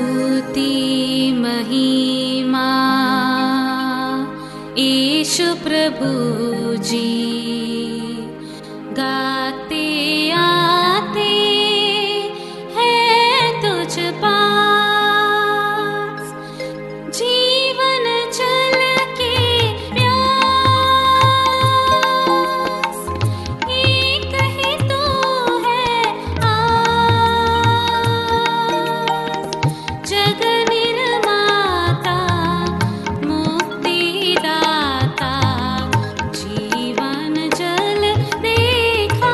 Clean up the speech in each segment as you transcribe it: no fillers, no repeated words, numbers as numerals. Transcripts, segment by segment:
स्तुति महिमा यीशु प्रभु जी, गाते आते हैं तुझ पास, जीवन जल के प्यास, एक ही तू है आस, जग निर्माता मुक्तिदाता, जीवन जल देखा,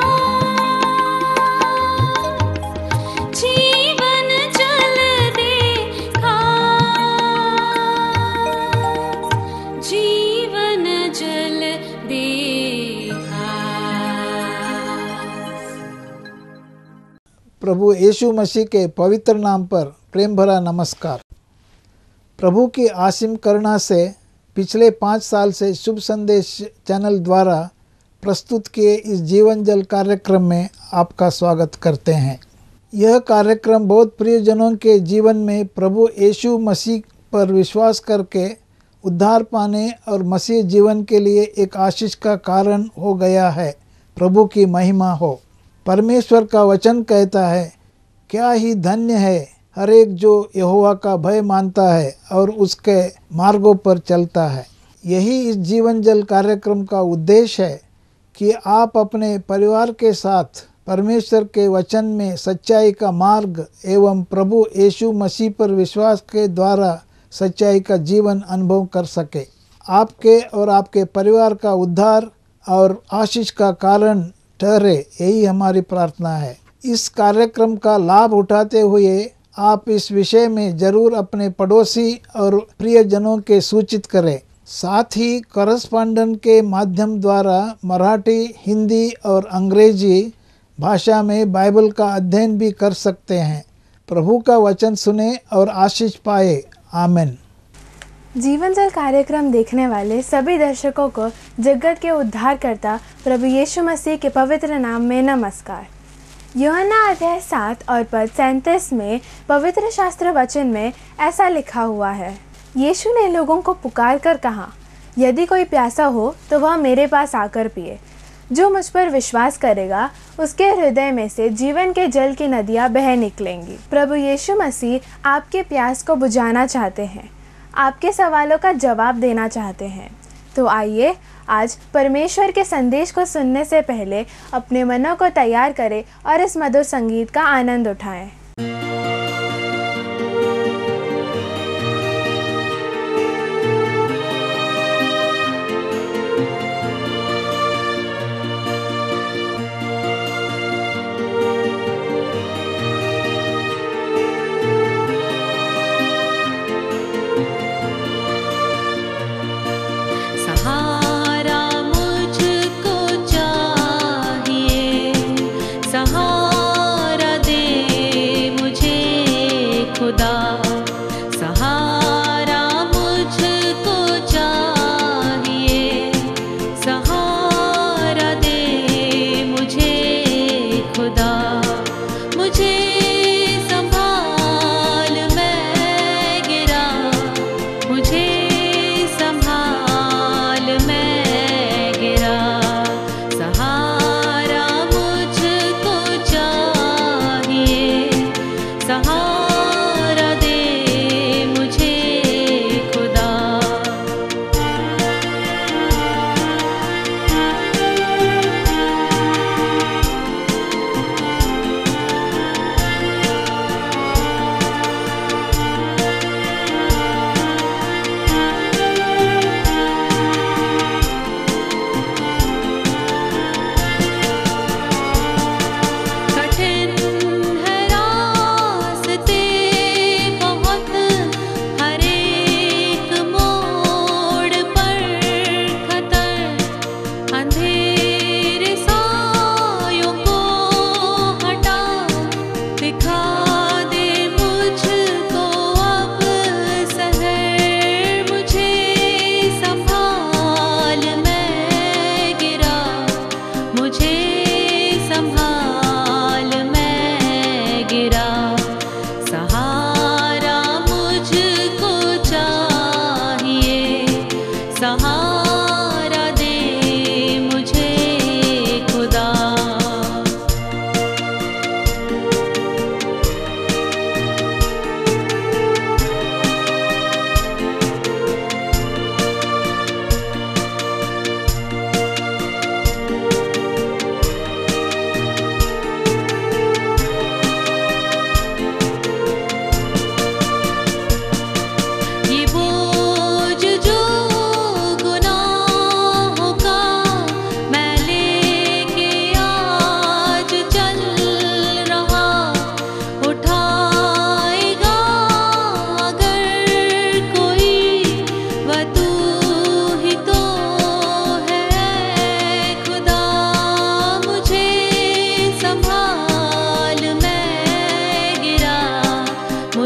जीवन जल देखा, जीवन जल देखा। प्रभु यीशु मसीह के पवित्र नाम पर प्रेम भरा नमस्कार। प्रभु की असीम करुणा से पिछले 5 साल से शुभ संदेश चैनल द्वारा प्रस्तुत किए इस जीवन जल कार्यक्रम में आपका स्वागत करते हैं। यह कार्यक्रम बहुत प्रियजनों के जीवन में प्रभु यीशु मसीह पर विश्वास करके उद्धार पाने और मसीह जीवन के लिए एक आशीष का कारण हो गया है। प्रभु की महिमा हो। परमेश्वर का वचन कहता है, क्या ही धन्य है हर एक जो यहोवा का भय मानता है और उसके मार्गों पर चलता है। यही इस जीवन जल कार्यक्रम का उद्देश्य है कि आप अपने परिवार के साथ परमेश्वर के वचन में सच्चाई का मार्ग एवं प्रभु यीशु मसीह पर विश्वास के द्वारा सच्चाई का जीवन अनुभव कर सके। आपके और आपके परिवार का उद्धार और आशीष का कारण ठहरे, यही हमारी प्रार्थना है। इस कार्यक्रम का लाभ उठाते हुए आप इस विषय में जरूर अपने पड़ोसी और प्रियजनों के सूचित करें। साथ ही करस्पॉन्डेंट के माध्यम द्वारा मराठी, हिंदी और अंग्रेजी भाषा में बाइबल का अध्ययन भी कर सकते हैं। प्रभु का वचन सुने और आशीष पाए। आमीन। जीवन जल कार्यक्रम देखने वाले सभी दर्शकों को जगत के उद्धारकर्ता प्रभु यीशु मसीह के पवित्र नाम में नमस्कार। यूहन्ना अध्याय 7 और पद 37 में पवित्र शास्त्र वचन में ऐसा लिखा हुआ है, यीशु ने लोगों को पुकार कर कहा, यदि कोई प्यासा हो तो वह मेरे पास आकर पिए। जो मुझ पर विश्वास करेगा उसके हृदय में से जीवन के जल की नदियाँ बह निकलेंगी। प्रभु यीशु मसीह आपके प्यास को बुझाना चाहते हैं, आपके सवालों का जवाब देना चाहते हैं। तो आइए आज परमेश्वर के संदेश को सुनने से पहले अपने मनों को तैयार करें और इस मधुर संगीत का आनंद उठाएं। सहारा दे मुझे,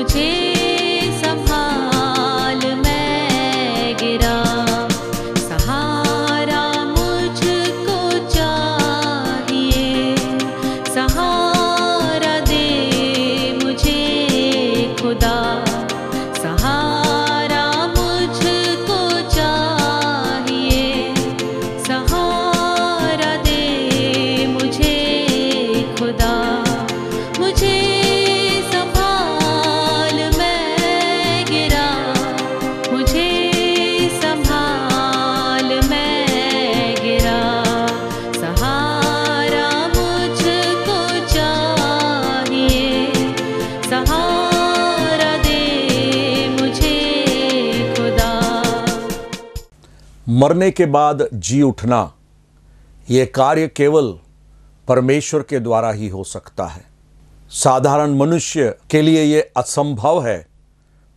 मुझे संभाल मैं गिरा सहारा मुझको चाहिए सहारा दे मुझे खुदा सहारा मुझको चाहिए सहारा दे मुझे खुदा मुझे संभाल मैं गिरा मुझे संभाल मैं गिरा सहारा मुझको चाहिए सहारा दे मुझे खुदा। मरने के बाद जी उठना ये कार्य केवल परमेश्वर के द्वारा ही हो सकता है। साधारण मनुष्य के लिए यह असंभव है,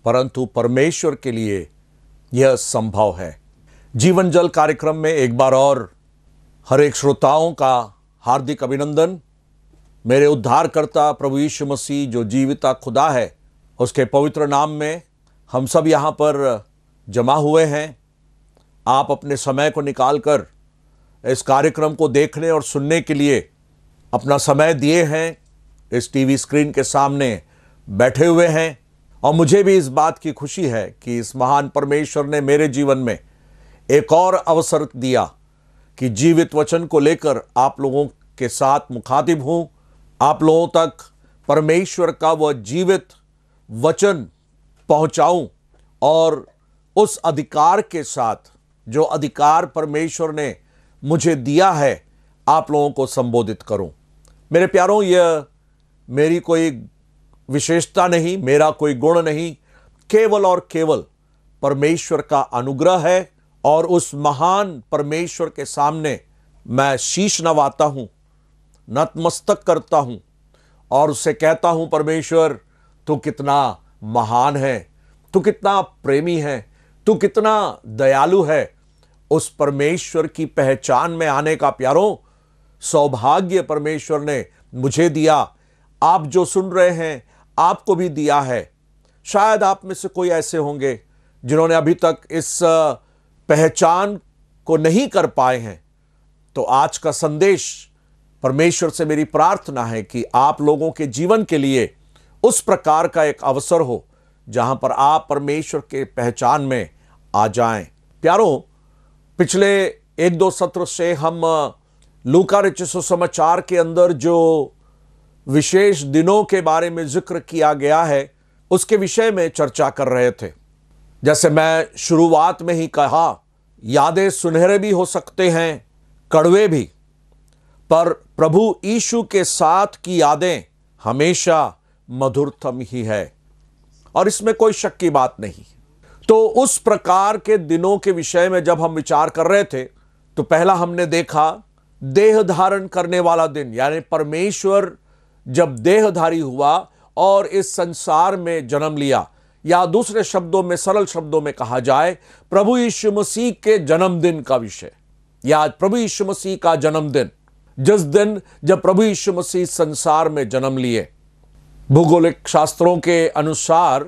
परंतु परमेश्वर के लिए यह संभव है। जीवन जल कार्यक्रम में एक बार और हर एक श्रोताओं का हार्दिक अभिनंदन। मेरे उद्धारकर्ता प्रभु यीशु मसीह जो जीविता खुदा है, उसके पवित्र नाम में हम सब यहाँ पर जमा हुए हैं। आप अपने समय को निकालकर इस कार्यक्रम को देखने और सुनने के लिए अपना समय दिए हैं, इस टीवी स्क्रीन के सामने बैठे हुए हैं। और मुझे भी इस बात की खुशी है कि इस महान परमेश्वर ने मेरे जीवन में एक और अवसर दिया कि जीवित वचन को लेकर आप लोगों के साथ मुखातिब हूँ, आप लोगों तक परमेश्वर का वह जीवित वचन पहुँचाऊँ और उस अधिकार के साथ जो अधिकार परमेश्वर ने मुझे दिया है आप लोगों को संबोधित करूं। मेरे प्यारों, यह मेरी कोई विशेषता नहीं, मेरा कोई गुण नहीं, केवल और केवल परमेश्वर का अनुग्रह है। और उस महान परमेश्वर के सामने मैं शीश नवाता हूं, नतमस्तक करता हूं और उससे कहता हूं, परमेश्वर तू कितना महान है, तू कितना प्रेमी है, तू कितना दयालु है। उस परमेश्वर की पहचान में आने का प्यारों सौभाग्य परमेश्वर ने मुझे दिया। आप जो सुन रहे हैं आपको भी दिया है। शायद आप में से कोई ऐसे होंगे जिन्होंने अभी तक इस पहचान को नहीं कर पाए हैं। तो आज का संदेश परमेश्वर से मेरी प्रार्थना है कि आप लोगों के जीवन के लिए उस प्रकार का एक अवसर हो जहां पर आप परमेश्वर के पहचान में आ जाएं। प्यारों, पिछले एक दो सत्र से हम लूका रचित सुसमाचार के अंदर जो विशेष दिनों के बारे में जिक्र किया गया है उसके विषय में चर्चा कर रहे थे। जैसे मैं शुरुआत में ही कहा, यादें सुनहरे भी हो सकते हैं, कड़वे भी, पर प्रभु यीशु के साथ की यादें हमेशा मधुरतम ही है और इसमें कोई शक की बात नहीं। तो उस प्रकार के दिनों के विषय में जब हम विचार कर रहे थे तो पहला हमने देखा देह धारण करने वाला दिन, यानी परमेश्वर जब देहधारी हुआ और इस संसार में जन्म लिया, या दूसरे शब्दों में, सरल शब्दों में कहा जाए, प्रभु यीशु मसीह के जन्मदिन का विषय, या प्रभु यीशु मसीह का जन्मदिन, जिस दिन जब प्रभु यीशु मसीह संसार में जन्म लिए। भूगोलिक शास्त्रों के अनुसार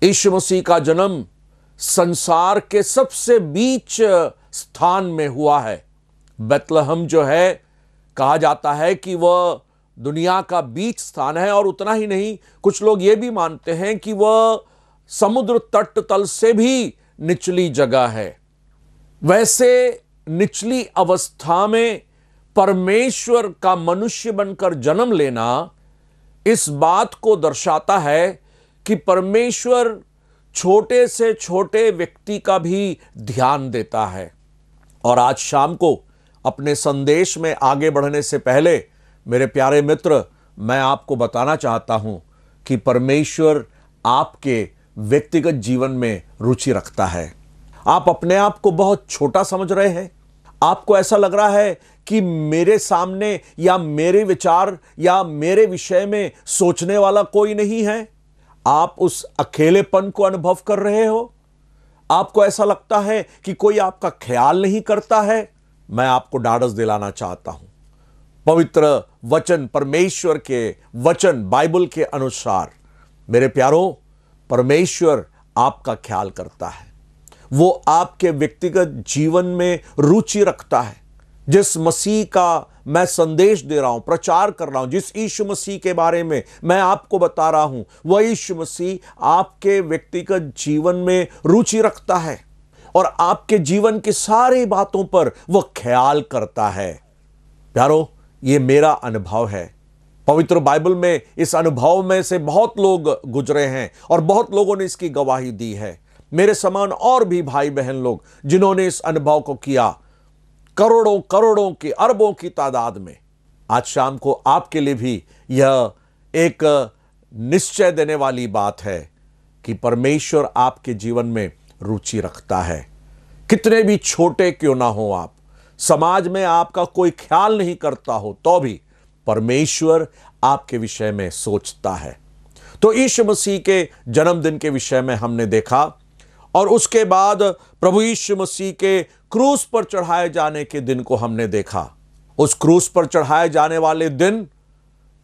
यीशु मसीह का जन्म संसार के सबसे बीच स्थान में हुआ है। बेतलहम जो है, कहा जाता है कि वह दुनिया का बीच स्थान है। और उतना ही नहीं, कुछ लोग ये भी मानते हैं कि वह समुद्र तट तल से भी निचली जगह है। वैसे निचली अवस्था में परमेश्वर का मनुष्य बनकर जन्म लेना इस बात को दर्शाता है कि परमेश्वर छोटे से छोटे व्यक्ति का भी ध्यान देता है। और आज शाम को अपने संदेश में आगे बढ़ने से पहले मेरे प्यारे मित्र, मैं आपको बताना चाहता हूं कि परमेश्वर आपके व्यक्तिगत जीवन में रुचि रखता है। आप अपने आप को बहुत छोटा समझ रहे हैं, आपको ऐसा लग रहा है कि मेरे सामने या मेरे विचार या मेरे विषय में सोचने वाला कोई नहीं है। आप उस अकेलेपन को अनुभव कर रहे हो, आपको ऐसा लगता है कि कोई आपका ख्याल नहीं करता है। मैं आपको ढाढ़स दिलाना चाहता हूं, पवित्र वचन, परमेश्वर के वचन, बाइबल के अनुसार मेरे प्यारों, परमेश्वर आपका ख्याल करता है। वो आपके व्यक्तिगत जीवन में रुचि रखता है। जिस मसीह का मैं संदेश दे रहा हूं, प्रचार कर रहा हूं, जिस यीशु मसीह के बारे में मैं आपको बता रहा हूं, वह यीशु मसीह आपके व्यक्तिगत जीवन में रुचि रखता है और आपके जीवन की सारी बातों पर वह ख्याल करता है। प्यारो, ये मेरा अनुभव है। पवित्र बाइबल में इस अनुभव में से बहुत लोग गुजरे हैं और बहुत लोगों ने इसकी गवाही दी है। मेरे समान और भी भाई बहन लोग जिन्होंने इस अनुभव को किया, करोड़ों करोड़ों की, अरबों की तादाद में। आज शाम को आपके लिए भी यह एक निश्चय देने वाली बात है कि परमेश्वर आपके जीवन में रुचि रखता है। कितने भी छोटे क्यों ना हो आप, समाज में आपका कोई ख्याल नहीं करता हो, तो भी परमेश्वर आपके विषय में सोचता है। तो यीशु मसीह के जन्मदिन के विषय में हमने देखा और उसके बाद प्रभु यीशु मसीह के क्रूस पर चढ़ाए जाने के दिन को हमने देखा। उस क्रूस पर चढ़ाए जाने वाले दिन,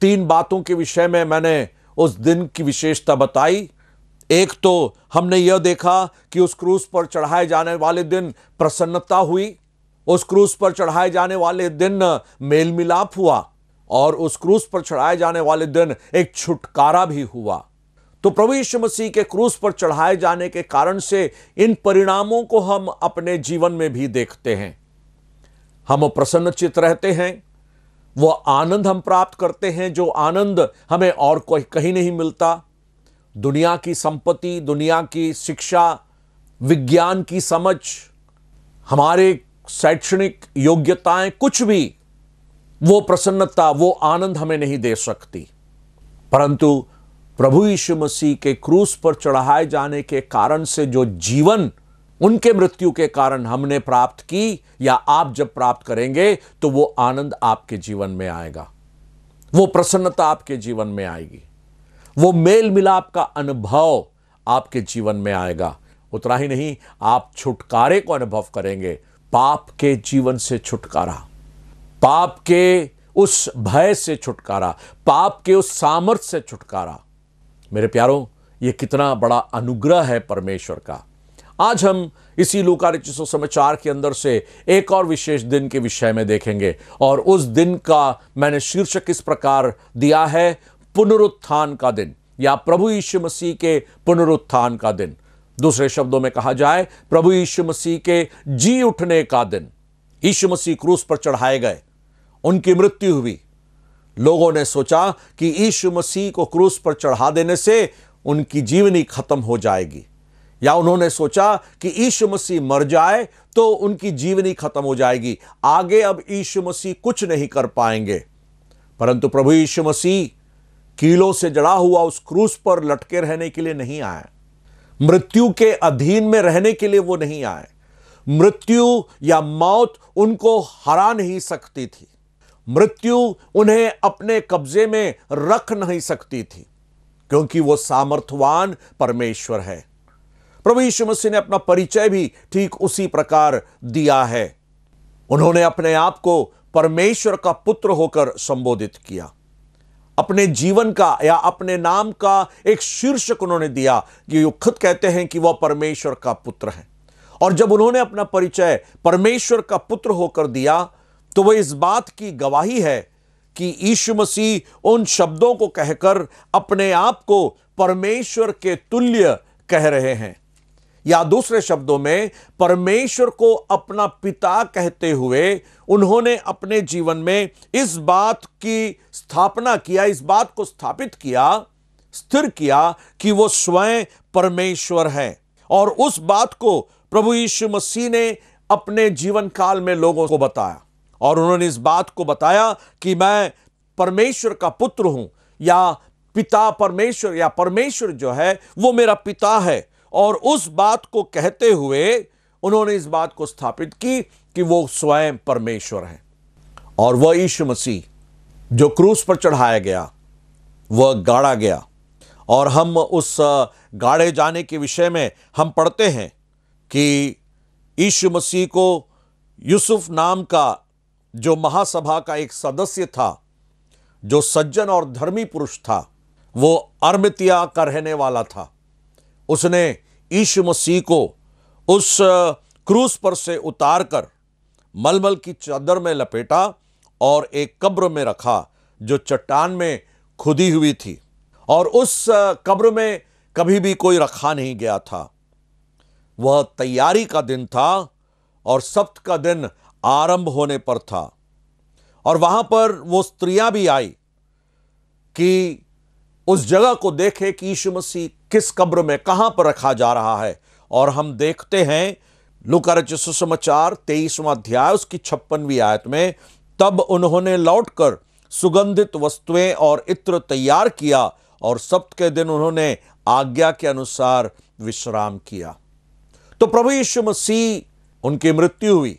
3 बातों के विषय में मैंने उस दिन की विशेषता बताई। एक तो हमने यह देखा कि उस क्रूस पर चढ़ाए जाने वाले दिन प्रसन्नता हुई, उस क्रूस पर चढ़ाए जाने वाले दिन मेल मिलाप हुआ और उस क्रूस पर चढ़ाए जाने वाले दिन एक छुटकारा भी हुआ। तो प्रभु यीशु मसीह के क्रूस पर चढ़ाए जाने के कारण से इन परिणामों को हम अपने जीवन में भी देखते हैं। हम प्रसन्नचित्त रहते हैं, वो आनंद हम प्राप्त करते हैं जो आनंद हमें और कोई कहीं नहीं मिलता। दुनिया की संपत्ति, दुनिया की शिक्षा, विज्ञान की समझ, हमारे शैक्षणिक योग्यताएं, कुछ भी वो प्रसन्नता, वो आनंद हमें नहीं दे सकती। परंतु प्रभु यीशु मसीह के क्रूस पर चढ़ाए जाने के कारण से जो जीवन उनके मृत्यु के कारण हमने प्राप्त की, या आप जब प्राप्त करेंगे, तो वो आनंद आपके जीवन में आएगा, वो प्रसन्नता आपके जीवन में आएगी, वो मेल मिलाप का अनुभव आपके जीवन में आएगा। उतना ही नहीं, आप छुटकारे को अनुभव करेंगे, पाप के जीवन से छुटकारा, पाप के उस भय से छुटकारा, पाप के उस सामर्थ्य से छुटकारा। मेरे प्यारों, ये कितना बड़ा अनुग्रह है परमेश्वर का। आज हम इसी लूका रचित सुसमाचार के अंदर से एक और विशेष दिन के विषय में देखेंगे और उस दिन का मैंने शीर्षक इस प्रकार दिया है, पुनरुत्थान का दिन, या प्रभु यीशु मसीह के पुनरुत्थान का दिन। दूसरे शब्दों में कहा जाए, प्रभु यीशु मसीह के जी उठने का दिन। यीशु मसीह क्रूस पर चढ़ाए गए, उनकी मृत्यु हुई। लोगों ने सोचा कि यीशु मसीह को क्रूस पर चढ़ा देने से उनकी जीवनी खत्म हो जाएगी, या उन्होंने सोचा कि यीशु मसीह मर जाए तो उनकी जीवनी खत्म हो जाएगी, आगे अब यीशु मसीह कुछ नहीं कर पाएंगे। परंतु प्रभु यीशु मसीह कीलों से जड़ा हुआ उस क्रूस पर लटके रहने के लिए नहीं आए, मृत्यु के अधीन में रहने के लिए वो नहीं आए। मृत्यु या मौत उनको हरा नहीं सकती थी, मृत्यु उन्हें अपने कब्जे में रख नहीं सकती थी, क्योंकि वो सामर्थ्यवान परमेश्वर है। प्रभु यीशु मसीह ने अपना परिचय भी ठीक उसी प्रकार दिया है। उन्होंने अपने आप को परमेश्वर का पुत्र होकर संबोधित किया। अपने जीवन का या अपने नाम का एक शीर्षक उन्होंने दिया कि वो खुद कहते हैं कि वह परमेश्वर का पुत्र है। और जब उन्होंने अपना परिचय परमेश्वर का पुत्र होकर दिया, तो वह इस बात की गवाही है कि यीशु मसीह उन शब्दों को कहकर अपने आप को परमेश्वर के तुल्य कह रहे हैं, या दूसरे शब्दों में परमेश्वर को अपना पिता कहते हुए उन्होंने अपने जीवन में इस बात की स्थापना किया, इस बात को स्थापित किया, स्थिर किया कि वो स्वयं परमेश्वर है। और उस बात को प्रभु यीशु मसीह ने अपने जीवन काल में लोगों को बताया, और उन्होंने इस बात को बताया कि मैं परमेश्वर का पुत्र हूं, या पिता परमेश्वर, या परमेश्वर जो है वो मेरा पिता है। और उस बात को कहते हुए उन्होंने इस बात को स्थापित की कि वो स्वयं परमेश्वर है। और वह यीशु मसीह जो क्रूस पर चढ़ाया गया, वह गाड़ा गया, और हम उस गाड़े जाने के विषय में हम पढ़ते हैं कि यीशु मसीह को यूसुफ नाम का जो महासभा का एक सदस्य था, जो सज्जन और धर्मी पुरुष था, वो अरमतिया का रहने वाला था। उसने यीशु मसीह को उस क्रूस पर से उतारकर मलमल की चादर में लपेटा और एक कब्र में रखा जो चट्टान में खुदी हुई थी, और उस कब्र में कभी भी कोई रखा नहीं गया था। वह तैयारी का दिन था और सब्त का दिन आरंभ होने पर था, और वहां पर वो स्त्रियां भी आई कि उस जगह को देखे कि यीशु मसीह किस कब्र में कहां पर रखा जा रहा है। और हम देखते हैं लूका रचित सुसमाचार 23वां अध्याय उसकी 56वीं आयत में, तब उन्होंने लौटकर सुगंधित वस्तुएं और इत्र तैयार किया और सब्त के दिन उन्होंने आज्ञा के अनुसार विश्राम किया। तो प्रभु यीशु मसीह, उनकी मृत्यु हुई,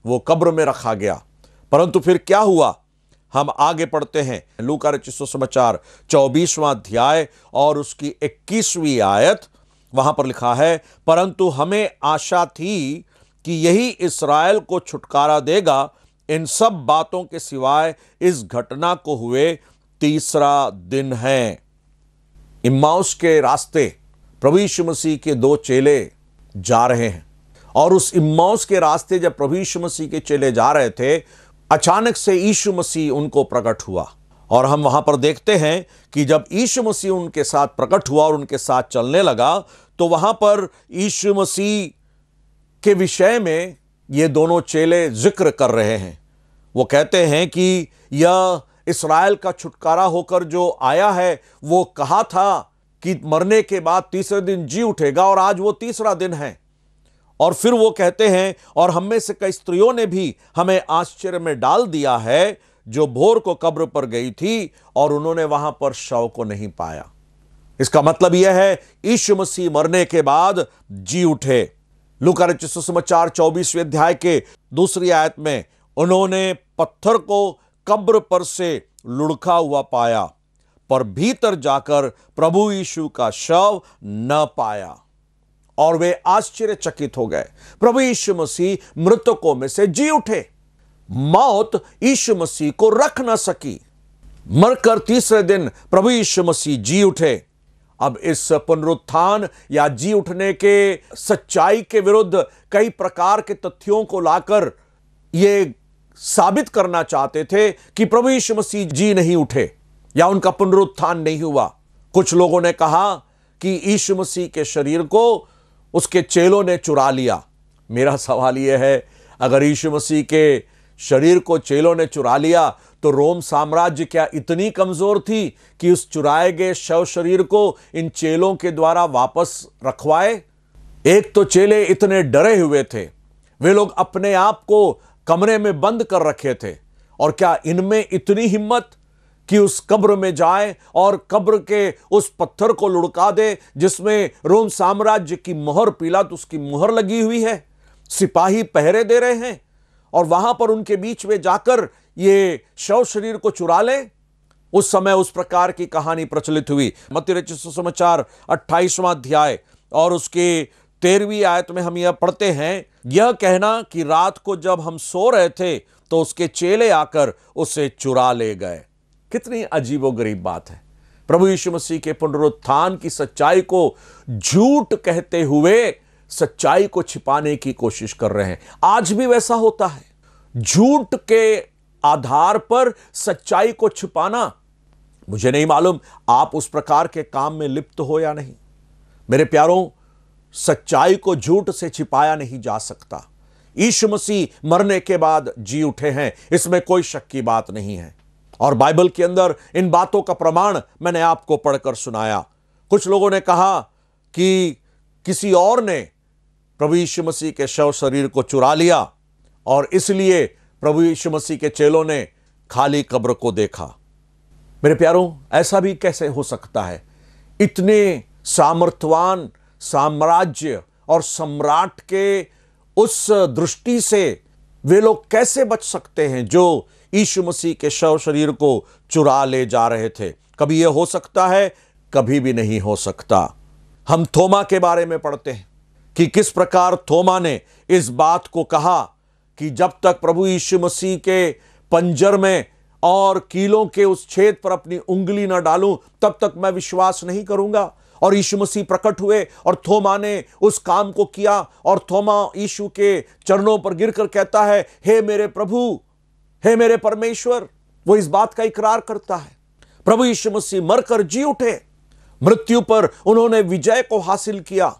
वो कब्र में रखा गया, परंतु फिर क्या हुआ? हम आगे पढ़ते हैं लूका रचित सुसमाचार 24वां अध्याय और उसकी 21वीं आयत। वहां पर लिखा है, परंतु हमें आशा थी कि यही इस्राएल को छुटकारा देगा। इन सब बातों के सिवाय इस घटना को हुए तीसरा दिन है। इम्माउस के रास्ते प्रभु यीशु मसीह के दो चेले जा रहे हैं, और उस इम्माउस के रास्ते जब प्रभु यीशु मसीह के चेले जा रहे थे, अचानक से यीशु मसीह उनको प्रकट हुआ। और हम वहां पर देखते हैं कि जब यीशु मसीह उनके साथ प्रकट हुआ और उनके साथ चलने लगा, तो वहां पर यीशु मसीह के विषय में ये दोनों चेले जिक्र कर रहे हैं। वो कहते हैं कि यह इस्राएल का छुटकारा होकर जो आया है, वो कहा था कि मरने के बाद तीसरे दिन जी उठेगा, और आज वो तीसरा दिन है। और फिर वो कहते हैं, और हम में से कई स्त्रियों ने भी हमें आश्चर्य में डाल दिया है, जो भोर को कब्र पर गई थी और उन्होंने वहां पर शव को नहीं पाया। इसका मतलब यह है यीशु मसीह मरने के बाद जी उठे। लूका रचित सुसमाचार 24वें अध्याय के 2री आयत में, उन्होंने पत्थर को कब्र पर से लुढ़का हुआ पाया, पर भीतर जाकर प्रभु यीशु का शव न पाया, और वे आश्चर्यचकित हो गए। प्रभु यीशु मसीह मृतकों में से जी उठे। मौत यीशु मसीह को रख न सकी। मरकर तीसरे दिन प्रभु यीशु मसीह जी उठे। अब इस पुनरुत्थान या जी उठने के सच्चाई के विरुद्ध कई प्रकार के तथ्यों को लाकर ये साबित करना चाहते थे कि प्रभु यीशु मसीह जी नहीं उठे या उनका पुनरुत्थान नहीं हुआ। कुछ लोगों ने कहा कि यीशु मसीह के शरीर को उसके चेलों ने चुरा लिया। मेरा सवाल यह है, अगर यीशु मसीह के शरीर को चेलों ने चुरा लिया, तो रोम साम्राज्य क्या इतनी कमजोर थी कि उस चुराए गए शव शरीर को इन चेलों के द्वारा वापस रखवाए? एक तो चेले इतने डरे हुए थे, वे लोग अपने आप को कमरे में बंद कर रखे थे, और क्या इनमें इतनी हिम्मत कि उस कब्र में जाए और कब्र के उस पत्थर को लुढ़का दे जिसमें रोम साम्राज्य की मोहर, पिलातुस उसकी मोहर लगी हुई है, सिपाही पहरे दे रहे हैं, और वहां पर उनके बीच में जाकर ये शव शरीर को चुरा ले? उस समय उस प्रकार की कहानी प्रचलित हुई। मत्ती रचित सुसमाचार 28वां अध्याय और उसके 13वीं आयत में हम यह पढ़ते हैं, यह कहना कि रात को जब हम सो रहे थे तो उसके चेले आकर उसे चुरा ले गए। कितनी अजीबोगरीब बात है। प्रभु यीशु मसीह के पुनरुत्थान की सच्चाई को झूठ कहते हुए सच्चाई को छिपाने की कोशिश कर रहे हैं। आज भी वैसा होता है, झूठ के आधार पर सच्चाई को छिपाना। मुझे नहीं मालूम आप उस प्रकार के काम में लिप्त हो या नहीं। मेरे प्यारों, सच्चाई को झूठ से छिपाया नहीं जा सकता। यीशु मसीह मरने के बाद जी उठे हैं, इसमें कोई शक की बात नहीं है, और बाइबल के अंदर इन बातों का प्रमाण मैंने आपको पढ़कर सुनाया। कुछ लोगों ने कहा कि किसी और ने प्रभु यीशु मसीह के शव शरीर को चुरा लिया और इसलिए प्रभु यीशु मसीह के चेलों ने खाली कब्र को देखा। मेरे प्यारों, ऐसा भी कैसे हो सकता है? इतने सामर्थ्यवान साम्राज्य और सम्राट के उस दृष्टि से वे लोग कैसे बच सकते हैं जो यीशु मसीह के शव शरीर को चुरा ले जा रहे थे? कभी यह हो सकता है, कभी भी नहीं हो सकता। हम थोमा के बारे में पढ़ते हैं कि किस प्रकार थोमा ने इस बात को कहा कि जब तक प्रभु यीशु मसीह के पंजर में और कीलों के उस छेद पर अपनी उंगली न डालूं, तब तक मैं विश्वास नहीं करूंगा। और यीशु मसीह प्रकट हुए और थोमा ने उस काम को किया, और थोमा यीशु के चरणों पर गिरकर कहता है, हे मेरे प्रभु, हे मेरे परमेश्वर। वो इस बात का इकरार करता है। प्रभु यीशु मसीह मरकर जी उठे, मृत्यु पर उन्होंने विजय को हासिल किया।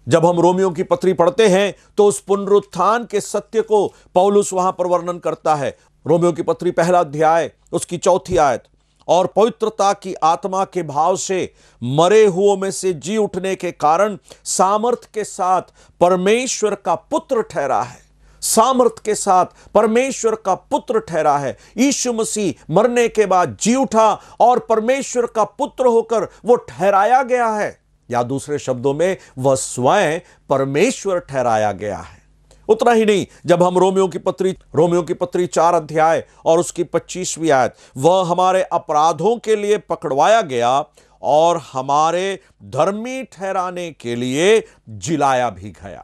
जब हम रोमियों की पत्री पढ़ते हैं तो उस पुनरुत्थान के सत्य को पौलुस वहां पर वर्णन करता है। रोमियों की पत्री 1 अध्याय उसकी 4 आयत, और पवित्रता की आत्मा के भाव से मरे हुओं में से जी उठने के कारण सामर्थ के साथ परमेश्वर का पुत्र ठहरा है। सामर्थ के साथ परमेश्वर का पुत्र ठहरा है। यीशु मसीह मरने के बाद जी उठा और परमेश्वर का पुत्र होकर वो ठहराया गया है, या दूसरे शब्दों में वह स्वयं परमेश्वर ठहराया गया है। उतना ही नहीं, जब हम रोमियों की पत्री 4 अध्याय और उसकी 25वीं आयत, वह हमारे अपराधों के लिए पकड़वाया गया और हमारे धर्मी ठहराने के लिए जिलाया भी गया।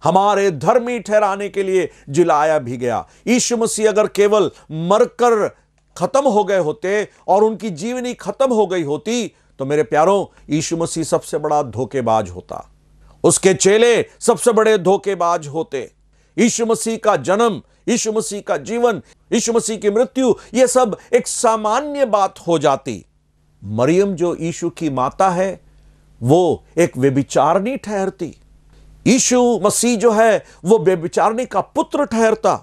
हमारे धर्मी ठहराने के लिए जिलाया भी गया। यीशु मसीह अगर केवल मरकर खत्म हो गए होते और उनकी जीवनी खत्म हो गई होती, तो मेरे प्यारों, यीशु मसीह सबसे बड़ा धोखेबाज होता, उसके चेले सबसे बड़े धोखेबाज होते। यीशु मसीह का जन्म, यीशु मसीह का जीवन, यीशु मसीह की मृत्यु, यह सब एक सामान्य बात हो जाती। मरियम जो यीशु की माता है, वो एक व्यभिचारिणी ठहरती। यीशु मसीह जो है वो व्यभिचारिणी का पुत्र ठहरता।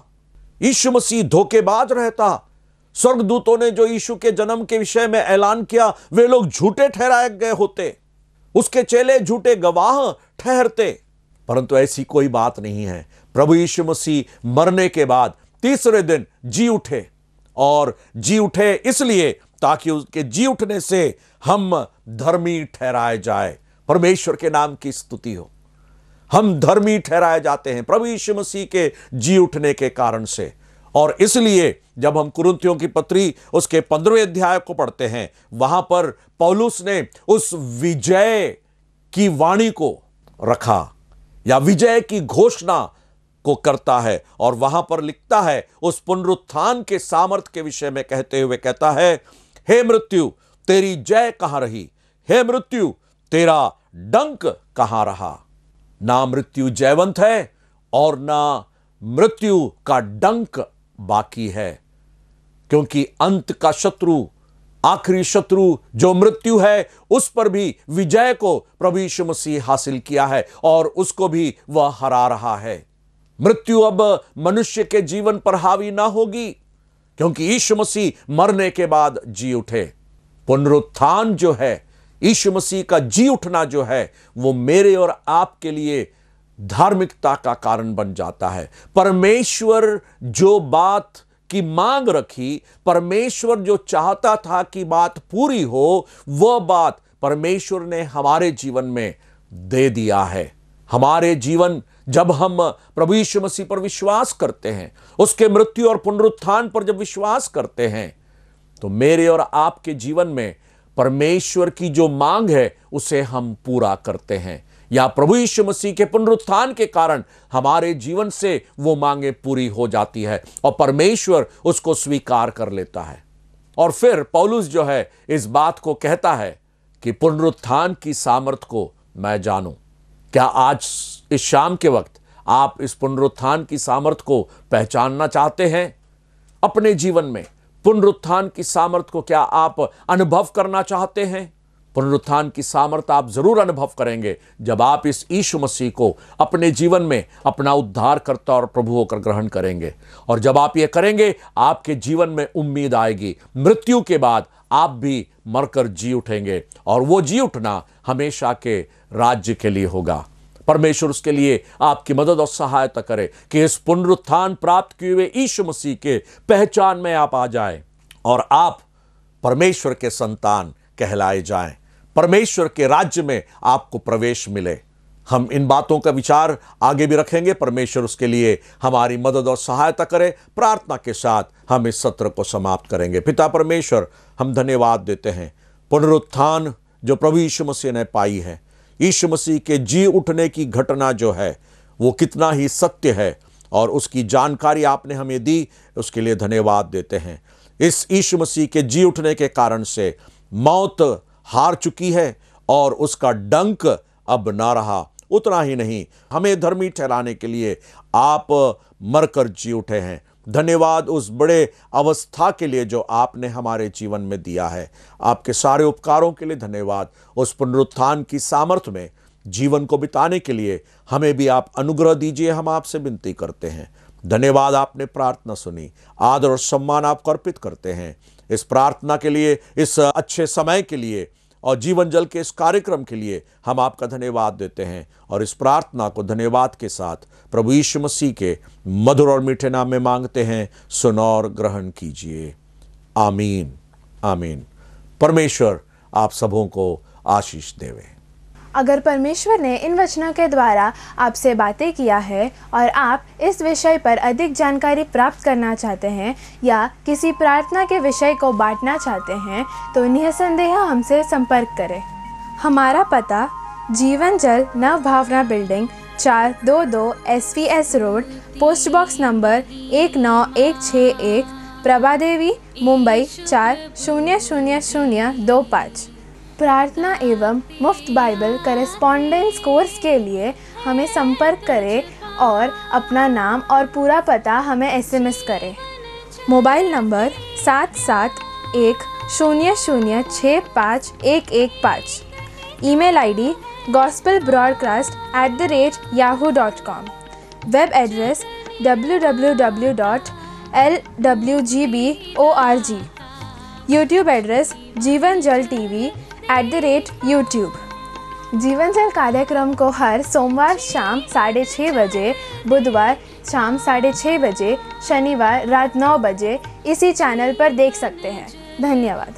यीशु मसीह धोखेबाज रहता। स्वर्गदूतों ने जो यीशु के जन्म के विषय में ऐलान किया, वे लोग झूठे ठहराए गए होते, उसके चेले झूठे गवाह ठहरते। परंतु ऐसी कोई बात नहीं है। प्रभु यीशु मसीह मरने के बाद तीसरे दिन जी उठे, और जी उठे इसलिए ताकि उसके जी उठने से हम धर्मी ठहराए जाए। परमेश्वर के नाम की स्तुति हो। हम धर्मी ठहराए जाते हैं प्रभु यीशु मसीह के जी उठने के कारण से। और इसलिए जब हम कुरिन्थियों की पत्री उसके 15वें अध्याय को पढ़ते हैं, वहां पर पौलुस ने उस विजय की वाणी को रखा, या विजय की घोषणा को करता है, और वहां पर लिखता है उस पुनरुत्थान के सामर्थ के विषय में कहते हुए कहता है, हे मृत्यु तेरी जय कहां रही, हे मृत्यु तेरा डंक कहां रहा। ना मृत्यु जयवंत है और ना मृत्यु का डंक बाकी है, क्योंकि अंत का शत्रु, आखिरी शत्रु जो मृत्यु है, उस पर भी विजय को प्रभु यीशु मसीह हासिल किया है और उसको भी वह हरा रहा है। मृत्यु अब मनुष्य के जीवन पर हावी ना होगी, क्योंकि यीशु मसीह मरने के बाद जी उठे। पुनरुत्थान जो है, यीशु मसीह का जी उठना जो है, वो मेरे और आपके लिए धार्मिकता का कारण बन जाता है। परमेश्वर जो बात की मांग रखी, परमेश्वर जो चाहता था कि बात पूरी हो, वह बात परमेश्वर ने हमारे जीवन में दे दिया है। हमारे जीवन, जब हम प्रभु यीशु मसीह पर विश्वास करते हैं, उसके मृत्यु और पुनरुत्थान पर जब विश्वास करते हैं, तो मेरे और आपके जीवन में परमेश्वर की जो मांग है उसे हम पूरा करते हैं, या प्रभु यीशु मसीह के पुनरुत्थान के कारण हमारे जीवन से वो मांगे पूरी हो जाती है और परमेश्वर उसको स्वीकार कर लेता है। और फिर पौलुस जो है इस बात को कहता है कि पुनरुत्थान की सामर्थ को मैं जानूं। क्या आज इस शाम के वक्त आप इस पुनरुत्थान की सामर्थ को पहचानना चाहते हैं? अपने जीवन में पुनरुत्थान की सामर्थ को क्या आप अनुभव करना चाहते हैं? पुनरुत्थान की सामर्थ आप जरूर अनुभव करेंगे जब आप इस यीशु मसीह को अपने जीवन में अपना उद्धारकर्ता और प्रभु होकर ग्रहण करेंगे। और जब आप ये करेंगे, आपके जीवन में उम्मीद आएगी। मृत्यु के बाद आप भी मरकर जी उठेंगे, और वो जी उठना हमेशा के राज्य के लिए होगा। परमेश्वर उसके लिए आपकी मदद और सहायता करे कि इस पुनरुत्थान प्राप्त किए हुए यीशु मसीह के पहचान में आप आ जाएं और आप परमेश्वर के संतान कहलाए जाएं, परमेश्वर के राज्य में आपको प्रवेश मिले। हम इन बातों का विचार आगे भी रखेंगे। परमेश्वर उसके लिए हमारी मदद और सहायता करे। प्रार्थना के साथ हम इस सत्र को समाप्त करेंगे। पिता परमेश्वर, हम धन्यवाद देते हैं पुनरुत्थान जो प्रभु यीशु मसीह ने पाई है, यीशु मसीह के जी उठने की घटना जो है वो कितना ही सत्य है, और उसकी जानकारी आपने हमें दी, उसके लिए धन्यवाद देते हैं। इस यीशु मसीह के जी उठने के कारण से मौत हार चुकी है और उसका डंक अब ना रहा। उतना ही नहीं, हमें धर्मी ठहराने के लिए आप मरकर जी उठे हैं। धन्यवाद उस बड़े अवस्था के लिए जो आपने हमारे जीवन में दिया है। आपके सारे उपकारों के लिए धन्यवाद। उस पुनरुत्थान की सामर्थ्य में जीवन को बिताने के लिए हमें भी आप अनुग्रह दीजिए, हम आपसे विनती करते हैं। धन्यवाद, आपने प्रार्थना सुनी। आदर और सम्मान आपको अर्पित करते हैं इस प्रार्थना के लिए, इस अच्छे समय के लिए और जीवन जल के इस कार्यक्रम के लिए हम आपका धन्यवाद देते हैं। और इस प्रार्थना को धन्यवाद के साथ प्रभु यीशु मसीह के मधुर और मीठे नाम में मांगते हैं। सुनो और ग्रहण कीजिए। आमीन, आमीन। परमेश्वर आप सबों को आशीष देवे। अगर परमेश्वर ने इन वचनों के द्वारा आपसे बातें किया है और आप इस विषय पर अधिक जानकारी प्राप्त करना चाहते हैं या किसी प्रार्थना के विषय को बांटना चाहते हैं तो निसंदेह हमसे संपर्क करें। हमारा पता Jeevan Jal Nav Bhavana building 422 SVS road, post box number 19161, Prabha Devi, Mumbai 400025। प्रार्थना एवं मुफ्त बाइबल करेस्पॉन्डेंस कोर्स के लिए हमें संपर्क करें और अपना नाम और पूरा पता हमें SMS करें। Mobile number 7710065115। Email ID gospelbroadcast@yahoo.com। Web address www.lwgb.org। YouTube address जीवन जल TV @YouTube। जीवन जल कार्यक्रम को हर सोमवार शाम 6:30 बजे, बुधवार शाम 6:30 बजे, शनिवार रात 9 बजे इसी चैनल पर देख सकते हैं। धन्यवाद।